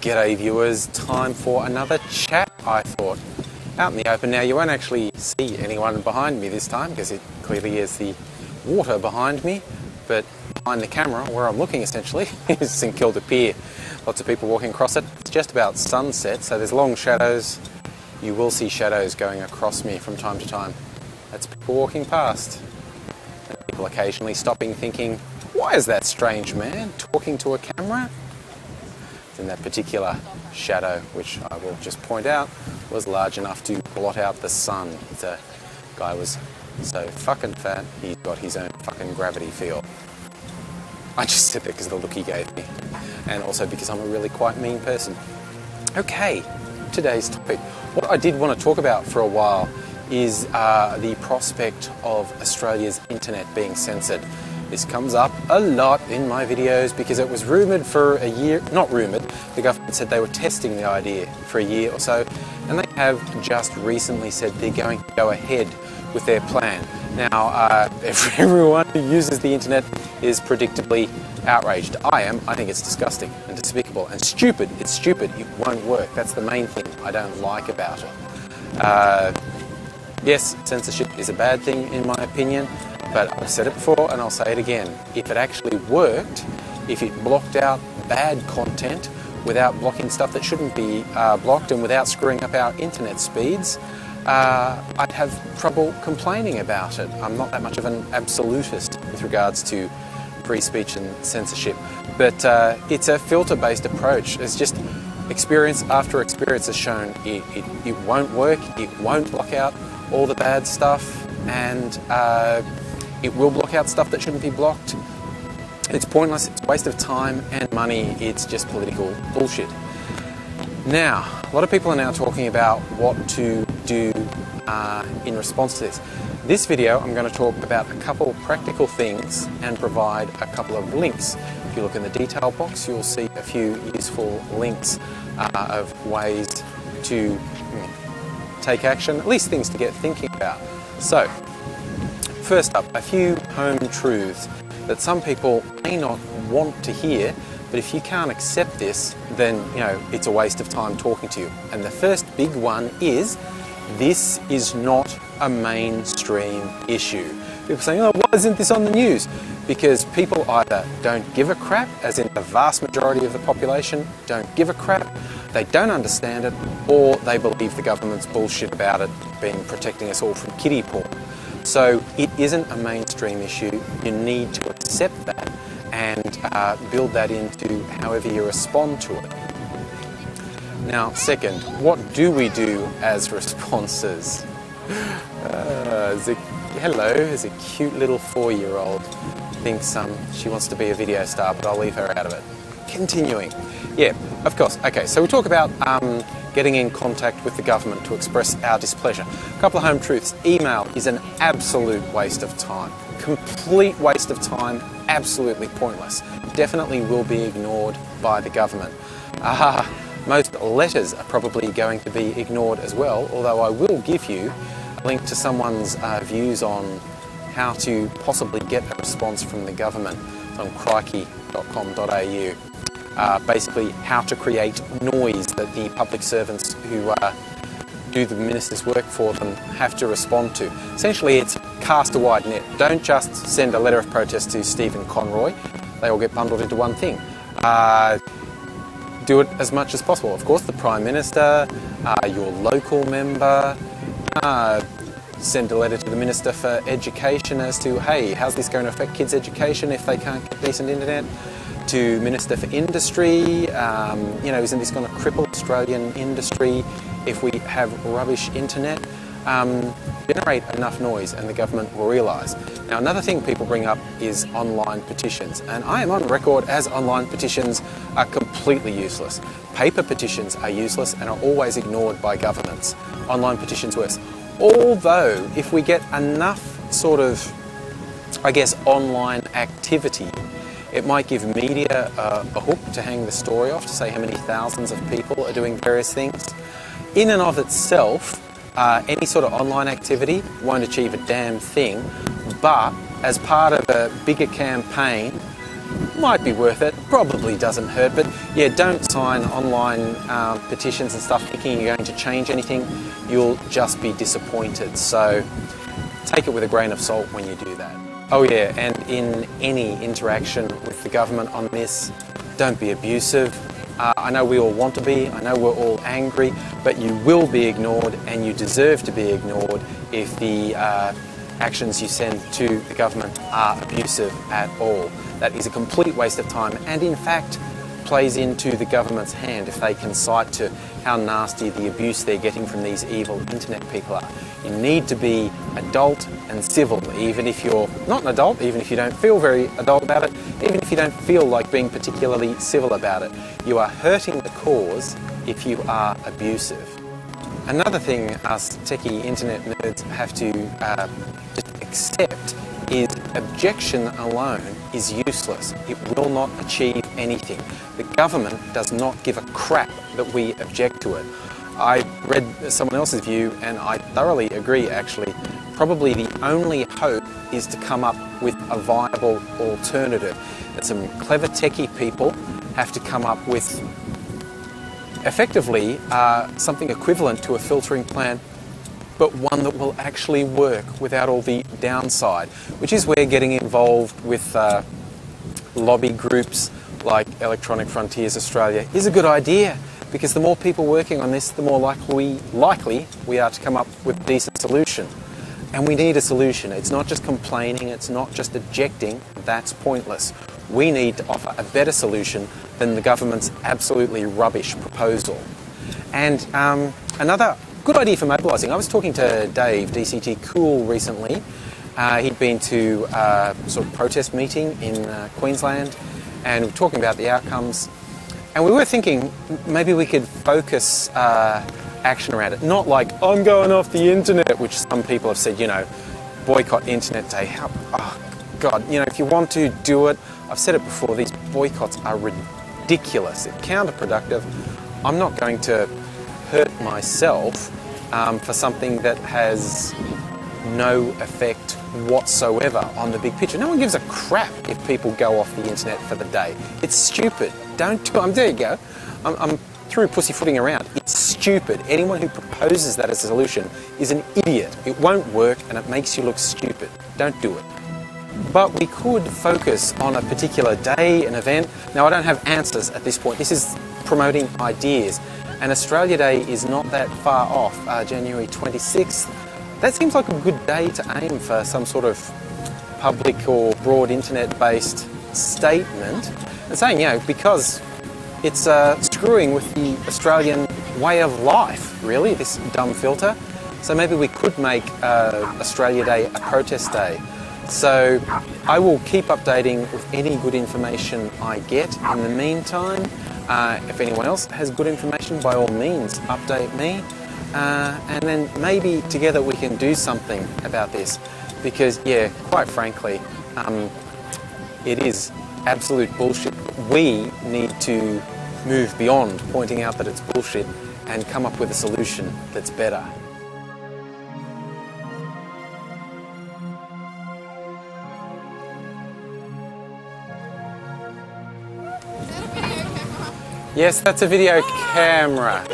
G'day viewers, time for another chat, I thought. Out in the open now, you won't actually see anyone behind me this time because it clearly is the water behind me, but behind the camera, where I'm looking essentially, is St Kilda Pier. Lots of people walking across it. It's just about sunset, so there's long shadows. You will see shadows going across me from time to time. That's people walking past. And people occasionally stopping thinking, why is that strange man talking to a camera? In that particular shadow, which I will just point out, was large enough to blot out the sun. The guy was so fucking fat, he's got his own fucking gravity field. I just said that because of the look he gave me, and also because I'm a really quite mean person. Okay, today's topic. What I did want to talk about for a while is the prospect of Australia's internet being censored. This comes up a lot in my videos because it was rumoured for a year, not rumoured, the government said they were testing the idea for a year or so, and they have just recently said they're going to go ahead with their plan. Now, everyone who uses the internet is predictably outraged. I am. I think it's disgusting and despicable and stupid. It's stupid. It won't work. That's the main thing I don't like about it. Yes, censorship is a bad thing in my opinion. But I've said it before and I'll say it again. If it actually worked, if it blocked out bad content without blocking stuff that shouldn't be blocked and without screwing up our internet speeds, I'd have trouble complaining about it. I'm not that much of an absolutist with regards to free speech and censorship. But it's a filter-based approach. It's just experience after experience has shown it won't work, it won't block out all the bad stuff, and it will block out stuff that shouldn't be blocked. It's pointless, it's a waste of time and money, it's just political bullshit. Now, a lot of people are now talking about what to do in response to this. This video, I'm going to talk about a couple of practical things and provide a couple of links. If you look in the detail box, you'll see a few useful links of ways to take action, at least things to get thinking about. So, first up, a few home truths that some people may not want to hear, but if you can't accept this, then it's a waste of time talking to you. And the first big one is, this is not a mainstream issue. People saying, oh, why isn't this on the news? Because people either don't give a crap, as in the vast majority of the population don't give a crap, they don't understand it, or they believe the government's bullshit about it being protecting us all from kiddie porn. So it isn't a mainstream issue. You need to accept that and build that into however you respond to it. Now, second, what do we do as responses? Hello, there's a cute little 4-year-old. Thinks she wants to be a video star, but I'll leave her out of it. Continuing. Yeah, of course. Okay, so we talk about getting in contact with the government to express our displeasure. A couple of home truths. Email is an absolute waste of time. Complete waste of time, absolutely pointless. Definitely will be ignored by the government. Most letters are probably going to be ignored as well, although I will give you a link to someone's views on how to possibly get a response from the government. It's on crikey.com.au. Basically how to create noise that the public servants who do the minister's work for them have to respond to. Essentially it's cast a wide net. Don't just send a letter of protest to Stephen Conroy. They all get bundled into one thing. Do it as much as possible. Of course, the Prime Minister, your local member, send a letter to the Minister for Education as to, hey, how's this going to affect kids' education if they can't get decent internet? To Minister for Industry, isn't this going to cripple Australian industry if we have rubbish internet? Generate enough noise and the government will realise. Now, another thing people bring up is online petitions, and I am on record as online petitions are completely useless. Paper petitions are useless and are always ignored by governments. Online petitions worse. Although, if we get enough sort of, online activity, it might give media a hook to hang the story off, to say how many thousands of people are doing various things. In and of itself, any sort of online activity won't achieve a damn thing, but as part of a bigger campaign might be worth it, probably doesn't hurt, but yeah, don't sign online petitions and stuff thinking you're going to change anything. You'll just be disappointed. So take it with a grain of salt when you do that. Oh yeah, and in any interaction with the government on this, don't be abusive. I know we all want to be, I know we're all angry, but you will be ignored and you deserve to be ignored if the actions you send to the government are abusive at all. That is a complete waste of time and in fact plays into the government's hand if they can cite to how nasty the abuse they're getting from these evil internet people are. You need to be adult and civil, even if you're not an adult, even if you don't feel very adult about it, even if you don't feel like being particularly civil about it. You are hurting the cause if you are abusive. Another thing us techie internet nerds have to just accept is objection alone is useless. It will not achieve anything. The government does not give a crap that we object to it. I read someone else's view and I thoroughly agree actually. Probably the only hope is to come up with a viable alternative. That some clever techie people have to come up with effectively something equivalent to a filtering plan, but one that will actually work without all the downside, which is where getting involved with lobby groups like Electronic Frontiers Australia is a good idea, because the more people working on this, the more likely we are to come up with a decent solution. And we need a solution. It's not just complaining, it's not just objecting, that's pointless. We need to offer a better solution than the government's absolutely rubbish proposal. And another good idea for mobilising. I was talking to Dave, DCT Cool, recently. He'd been to a sort of protest meeting in Queensland, and we were talking about the outcomes. And we were thinking maybe we could focus action around it. Not like, I'm going off the internet, which some people have said, you know, boycott internet day. Oh God, you know, if you want to do it, I've said it before, these boycotts are ridiculous. It's counterproductive. I'm not going to hurt myself for something that has no effect whatsoever on the big picture. No one gives a crap if people go off the internet for the day. It's stupid. Don't do it. There you go. I'm through pussyfooting around. It's stupid. Anyone who proposes that as a solution is an idiot. It won't work and it makes you look stupid. Don't do it. But we could focus on a particular day, an event. Now, I don't have answers at this point. This is promoting ideas. And Australia Day is not that far off, January 26th. That seems like a good day to aim for some sort of public or broad internet-based statement. And saying, you know, because it's screwing with the Australian way of life, really, this dumb filter. So maybe we could make Australia Day a protest day. So I will keep updating with any good information I get. In the meantime, if anyone else has good information, by all means, update me. And then maybe together we can do something about this. Because, yeah, quite frankly, it is absolute bullshit. We need to move beyond pointing out that it's bullshit and come up with a solution that's better. Yes, that's a video camera.